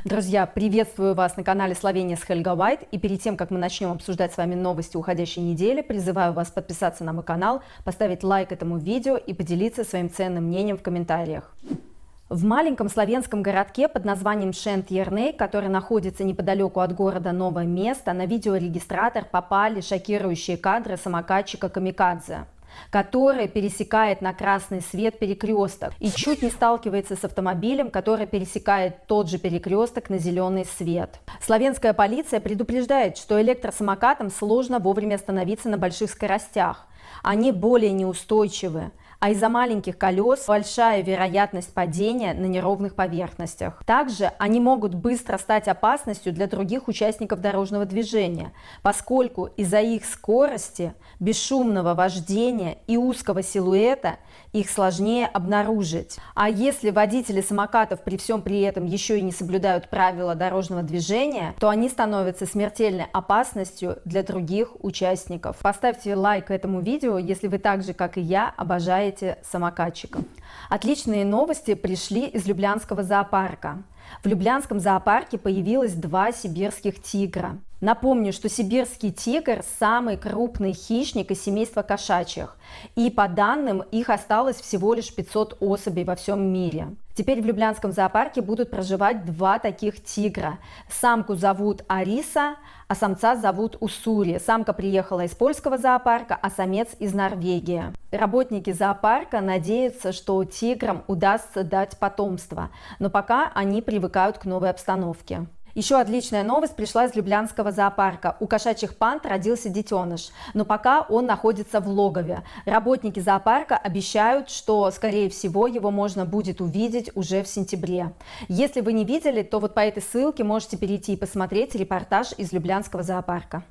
Друзья, приветствую вас на канале Словения с Хельга White. И перед тем, как мы начнем обсуждать с вами новости уходящей недели, призываю вас подписаться на мой канал, поставить лайк этому видео и поделиться своим ценным мнением в комментариях. В маленьком словенском городке под названием Шент-Ерней, который находится неподалеку от города Новое Место, на видеорегистратор попали шокирующие кадры самокатчика Камикадзе, который пересекает на красный свет перекресток и чуть не сталкивается с автомобилем, который пересекает тот же перекресток на зеленый свет. Словенская полиция предупреждает, что электросамокатам сложно вовремя остановиться на больших скоростях. Они более неустойчивы, а из-за маленьких колес большая вероятность падения на неровных поверхностях. Также они могут быстро стать опасностью для других участников дорожного движения, поскольку из-за их скорости, бесшумного вождения и узкого силуэта их сложнее обнаружить. А если водители самокатов при всем при этом еще и не соблюдают правила дорожного движения, то они становятся смертельной опасностью для других участников. Поставьте лайк этому видео, если вы так же, как и я, обожаете самокатчиков. Отличные новости пришли из Люблянского зоопарка. В Люблянском зоопарке появилось 2 сибирских тигра. Напомню, что сибирский тигр – самый крупный хищник из семейства кошачьих, и по данным их осталось всего лишь 500 особей во всем мире. Теперь в Люблянском зоопарке будут проживать 2 таких тигра. Самку зовут Ариса, а самца зовут Уссури. Самка приехала из польского зоопарка, а самец из Норвегии. Работники зоопарка надеются, что тиграм удастся дать потомство, но пока они привыкают к новой обстановке. Еще отличная новость пришла из Люблянского зоопарка. У кошачьих панд родился детеныш, но пока он находится в логове. Работники зоопарка обещают, что, скорее всего, его можно будет увидеть уже в сентябре. Если вы не видели, то вот по этой ссылке можете перейти и посмотреть репортаж из Люблянского зоопарка.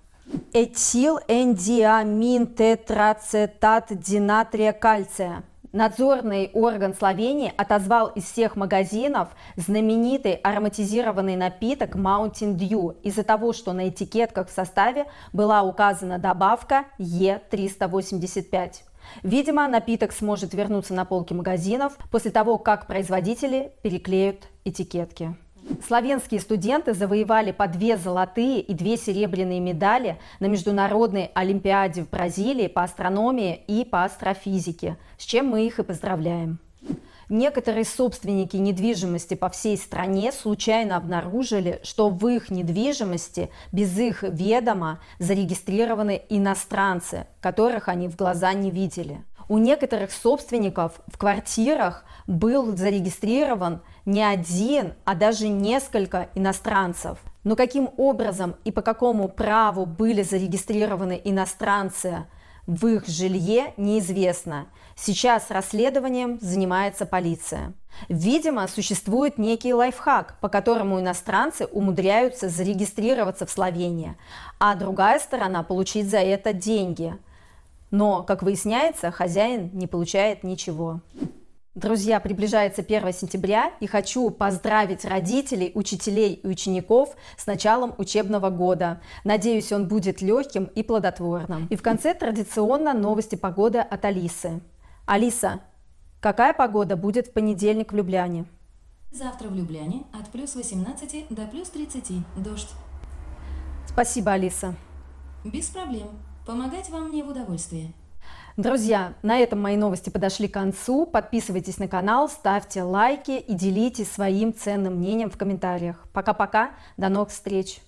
Этилендиаминтетрацетат динатрия кальция. Надзорный орган Словении отозвал из всех магазинов знаменитый ароматизированный напиток Mountain Dew из-за того, что на этикетках в составе была указана добавка Е385. Видимо, напиток сможет вернуться на полки магазинов после того, как производители переклеют этикетки. Словенские студенты завоевали по 2 золотые и 2 серебряные медали на Международной олимпиаде в Бразилии по астрономии и по астрофизике, с чем мы их и поздравляем. Некоторые собственники недвижимости по всей стране случайно обнаружили, что в их недвижимости без их ведома зарегистрированы иностранцы, которых они в глаза не видели. У некоторых собственников в квартирах был зарегистрирован не 1, а даже несколько иностранцев. Но каким образом и по какому праву были зарегистрированы иностранцы в их жилье, неизвестно. Сейчас расследованием занимается полиция. Видимо, существует некий лайфхак, по которому иностранцы умудряются зарегистрироваться в Словении, а другая сторона получить за это деньги. Но, как выясняется, хозяин не получает ничего. Друзья, приближается 1 сентября, и хочу поздравить родителей, учителей и учеников с началом учебного года. Надеюсь, он будет легким и плодотворным. И в конце традиционно новости погоды от Алисы. Алиса, какая погода будет в понедельник в Любляне? Завтра в Любляне от плюс 18 до плюс 30. Дождь. Спасибо, Алиса. Без проблем. Помогать вам мне в удовольствие. Друзья, на этом мои новости подошли к концу. Подписывайтесь на канал, ставьте лайки и делитесь своим ценным мнением в комментариях. Пока-пока, до новых встреч!